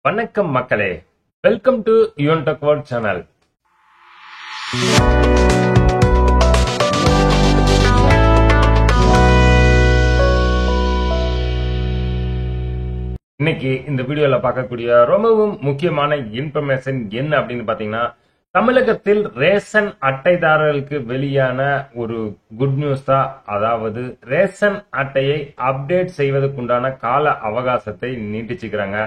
வணக்கம் மக்களே, welcome to Yuvan tech world channel. இன்னைக்கு இந்த வீடியோல பார்க்கக்கூடிய ரொம்பவும் முக்கியமான இன்ஃபர்மேஷன் என்ன அப்படின்னு பாத்தீங்கன்னா, தமிழகத்தில் ரேஷன் அட்டைதாரர்களுக்கு வெளியான ஒரு குட் நியூஸ் தான். அதாவது ரேஷன் அட்டையை அப்டேட் செய்வதற்குண்டான கால அவகாசத்தை நீட்டிச்சுக்கிறாங்க.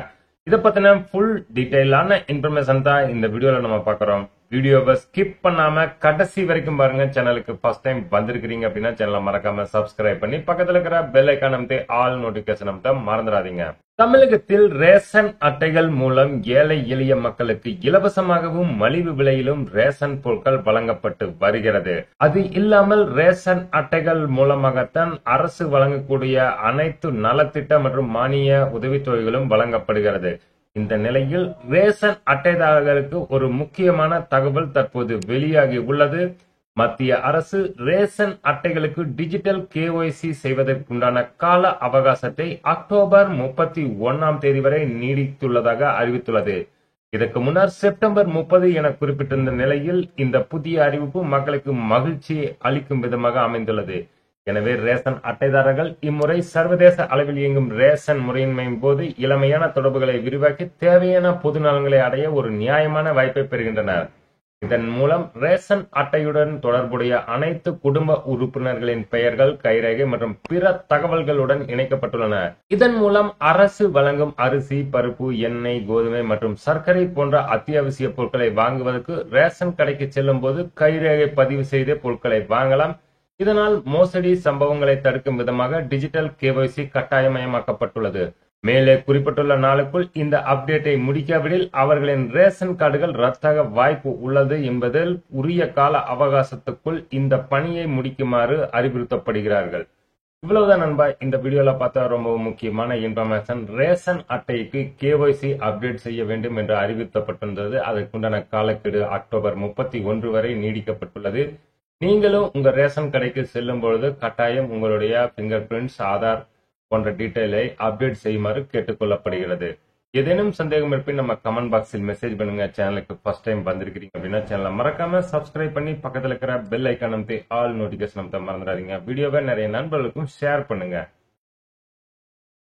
இதை பத்தின ஃபுல் டீடைலான இன்ஃபர்மேஷன் தான் இந்த வீடியோல நம்ம பார்க்கறோம். வீடியோவை ஸ்கிப் பண்ணாம கடைசி வரைக்கும் பாருங்க. சேனலுக்கு ஃபர்ஸ்ட் டைம் வந்திருக்கீங்க அப்படின்னா சேனலை மறக்காம சப்ஸ்கிரைப் பண்ணி பக்கத்துல இருக்கிற பெல் ஐகான் அமைத்து ஆல் நோட்டிபிகேஷன் அமைத்த மறந்துடாதீங்க. தமிழகத்தில் ரேஷன் அட்டைகள் மூலம் ஏழை எளிய மக்களுக்கு இலவசமாகவும் மலிவு விலையிலும் ரேஷன் பொருட்கள் வழங்கப்பட்டு வருகிறது. அது இல்லாமல் ரேஷன் அட்டைகள் மூலமாகத்தான் அரசு வழங்கக்கூடிய அனைத்து நலத்திட்ட மற்றும் மானிய உதவித்தொகைகளும் வழங்கப்படுகிறது. இந்த நிலையில் ரேஷன் அட்டைதாரர்களுக்கு ஒரு முக்கியமான தகவல் தற்போது வெளியாகி உள்ளது. மத்திய அரசு ரேஷன் அட்டைகளுக்கு டிஜிட்டல் KYC செய்வதற்குண்டான கால அவகாசத்தை அக்டோபர் 31 வரை நீடித்துள்ளதாக அறிவித்துள்ளது. இதற்கு முன்னர் செப்டம்பர் 30 என குறிப்பிட்டிருந்த நிலையில் இந்த புதிய அறிவிப்பு மக்களுக்கு மகிழ்ச்சி அளிக்கும் விதமாக அமைந்துள்ளது. எனவே ரேஷன் அட்டைதாரர்கள் இம்முறை சர்வதேச அளவில் இயங்கும் ரேஷன் முறையின்மையின் போது இளமையான தொடர்புகளை விரிவாக்கி தேவையான பொது நலன்களை அடைய ஒரு நியாயமான வாய்ப்பை பெறுகின்றனர். இதன் மூலம் ரேஷன் அட்டையுடன் தொடர்புடைய அனைத்து குடும்ப உறுப்பினர்களின் பெயர்கள், கைரேகை மற்றும் பிற தகவல்களுடன் இணைக்கப்பட்டுள்ளன. இதன் மூலம் அரசு வழங்கும் அரிசி, பருப்பு, எண்ணெய், கோதுமை மற்றும் சர்க்கரை போன்ற அத்தியாவசிய பொருட்களை வாங்குவதற்கு ரேஷன் கடைக்கு செல்லும் போது கைரேகை பதிவு செய்து பொருட்களை வாங்கலாம். இதனால் மோசடி சம்பவங்களை தடுக்கும் விதமாக டிஜிட்டல் KYC கட்டாயமயமாக்கப்பட்டுள்ளது. மேலே குறிப்பிட்டுள்ள நாளுக்குள் இந்த அப்டேட்டை முடிக்காவிடில் அவர்களின் ரேஷன் கார்டுகள் ரத்தாக வாய்ப்பு உள்ளது என்பதில் உரிய கால அவகாசத்துக்குள் இந்த பணியை முடிக்குமாறு அறிவுறுத்தப்படுகிறார்கள். இவ்வளவுதான் நண்பா. இந்த வீடியோல பார்த்தா ரொம்ப முக்கியமான இன்ஃபர்மேஷன். ரேஷன் அட்டைக்கு KYC அப்டேட் செய்ய வேண்டும் என்று அறிவிக்கப்பட்டிருந்தது. அதற்குண்டான காலக்கெடு அக்டோபர் 31 வரை நீடிக்கப்பட்டுள்ளது. நீங்களும் உங்க ரேஷன் கடைக்கு செல்லும் பொழுது கட்டாயம் உங்களுடைய பிங்கர் பிரிண்ட்ஸ், ஆதார் போன்ற டீட்டெயிலை அப்டேட் செய்யுமாறு கேட்டுக்கொள்ளப்படுகிறது. ஏதேனும் சந்தேகம் இருப்பின் நம்ம கமெண்ட் பாக்ஸில் மெசேஜ் பண்ணுங்க. சேனலுக்கு ஃபர்ஸ்ட் டைம் வந்திருக்கீங்க அப்படின்னா சேனலை மறக்காம சப்ஸ்கிரைப் பண்ணி பக்கத்துல இருக்கிற பெல் ஐகான் அமைத்து ஆல் நோட்டிபிகேஷன் அமைத்த மறந்துடாதீங்க. வீடியோவை நிறைய நண்பர்களுக்கும் ஷேர் பண்ணுங்க.